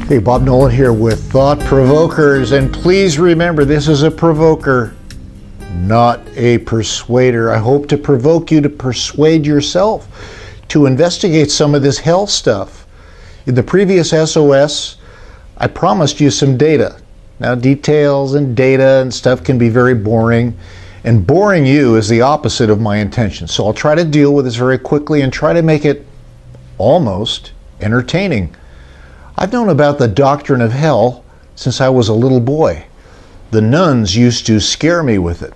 Hey, Bob Nolan here with Thought Provokers, and please remember this is a provoker, not a persuader. I hope to provoke you to persuade yourself to investigate some of this hell stuff. In the previous SOS, I promised you some data. Now, details and data and stuff can be very boring, and boring you is the opposite of my intention. So I'll try to deal with this very quickly and try to make it almost entertaining. I've known about the doctrine of hell since I was a little boy. The nuns used to scare me with it.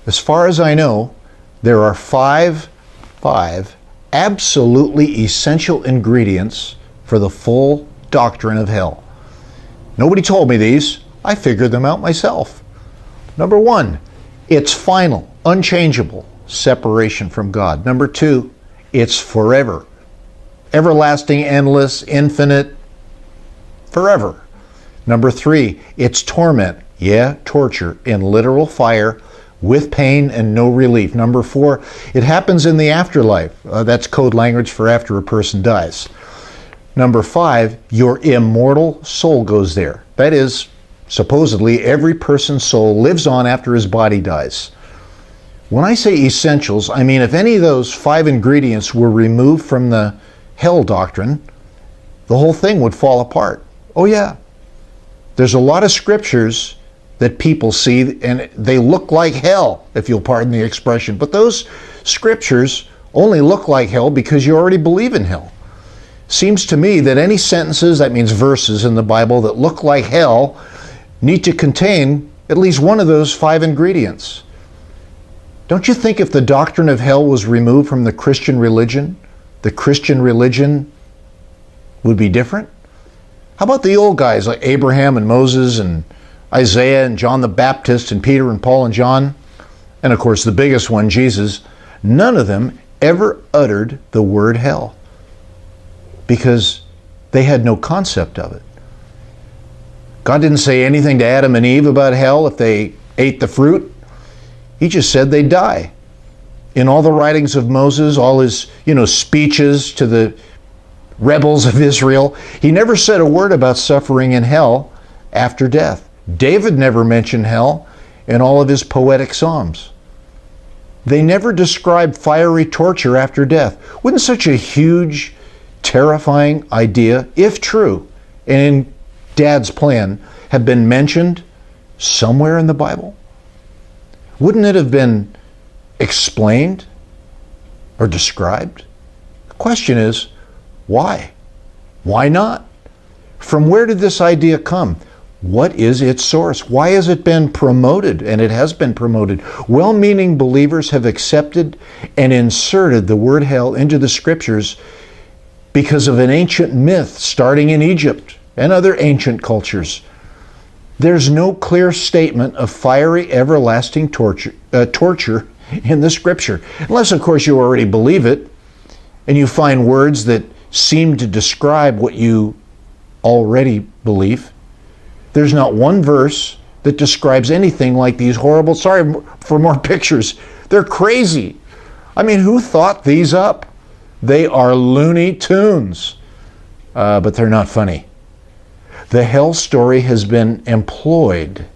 As far as I know, there are five absolutely essential ingredients for the full doctrine of hell. Nobody told me these. I figured them out myself. Number one, it's final, unchangeable, separation from God. Number two, it's forever, everlasting, endless, infinite, forever. Number three, it's torment, torture, in literal fire with pain and no relief. Number four, it happens in the afterlife. That's code language for after a person dies. Number five, your immortal soul goes there. That is, supposedly every person's soul lives on after his body dies. When I say essentials, I mean if any of those five ingredients were removed from the hell doctrine, the whole thing would fall apart. Oh yeah, there's a lot of scriptures that people see and they look like hell, if you'll pardon the expression. But those scriptures only look like hell because you already believe in hell. Seems to me that any sentences, that means verses in the Bible, that look like hell need to contain at least one of those five ingredients. Don't you think if the doctrine of hell was removed from the Christian religion would be different? How about the old guys like Abraham and Moses and Isaiah and John the Baptist and Peter and Paul and John? And of course the biggest one, Jesus. None of them ever uttered the word hell because they had no concept of it. God didn't say anything to Adam and Eve about hell if they ate the fruit. He just said they'd die. In all the writings of Moses, all his, speeches to the rebels of Israel, he never said a word about suffering in hell after death. David never mentioned hell in all of his poetic psalms. They never described fiery torture after death. Wouldn't such a huge, terrifying idea, if true, and in Dad's plan, have been mentioned somewhere in the Bible? Wouldn't it have been explained or described? The question is, why? Why not? From where did this idea come? What is its source? Why has it been promoted? And it has been promoted. Well-meaning believers have accepted and inserted the word hell into the scriptures because of an ancient myth starting in Egypt and other ancient cultures. There's no clear statement of fiery, everlasting torture in the scripture. Unless, of course, you already believe it and you find words that seem to describe what you already believe. There's not one verse that describes anything like these horrible, sorry for more pictures, they're crazy. I mean, who thought these up? They are Looney Tunes, but they're not funny. The hell story has been employed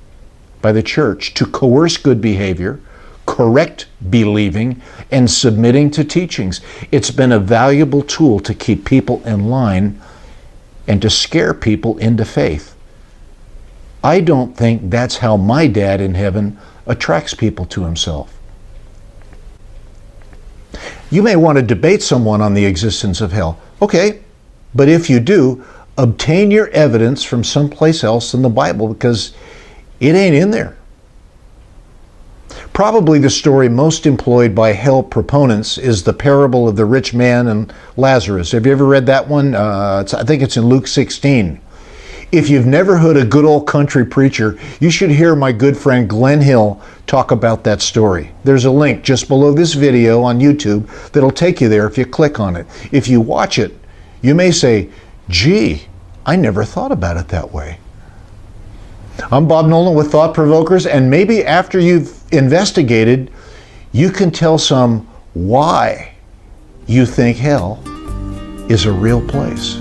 by the church to coerce good behavior, correct believing, and submitting to teachings. It's been a valuable tool to keep people in line and to scare people into faith. I don't think that's how my dad in heaven attracts people to himself. You may want to debate someone on the existence of hell. Okay, but if you do, obtain your evidence from someplace else in the Bible because it ain't in there. Probably the story most employed by hell proponents is the parable of the rich man and Lazarus. Have you ever read that one? I think it's in Luke 16. If you've never heard a good old country preacher, you should hear my good friend Glenn Hill talk about that story. There's a link just below this video on YouTube that'll take you there if you click on it. If you watch it, you may say, gee, I never thought about it that way. I'm Bob Nolan with Thought Provokers, and maybe after you've investigated, you can tell some why you think hell is a real place.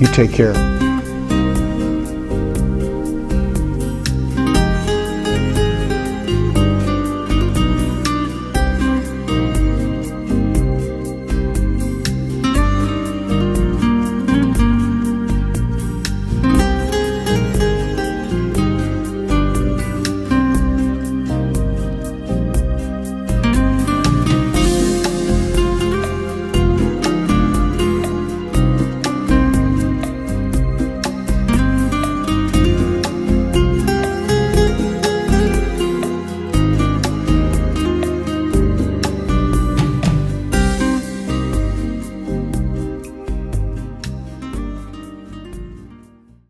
You take care.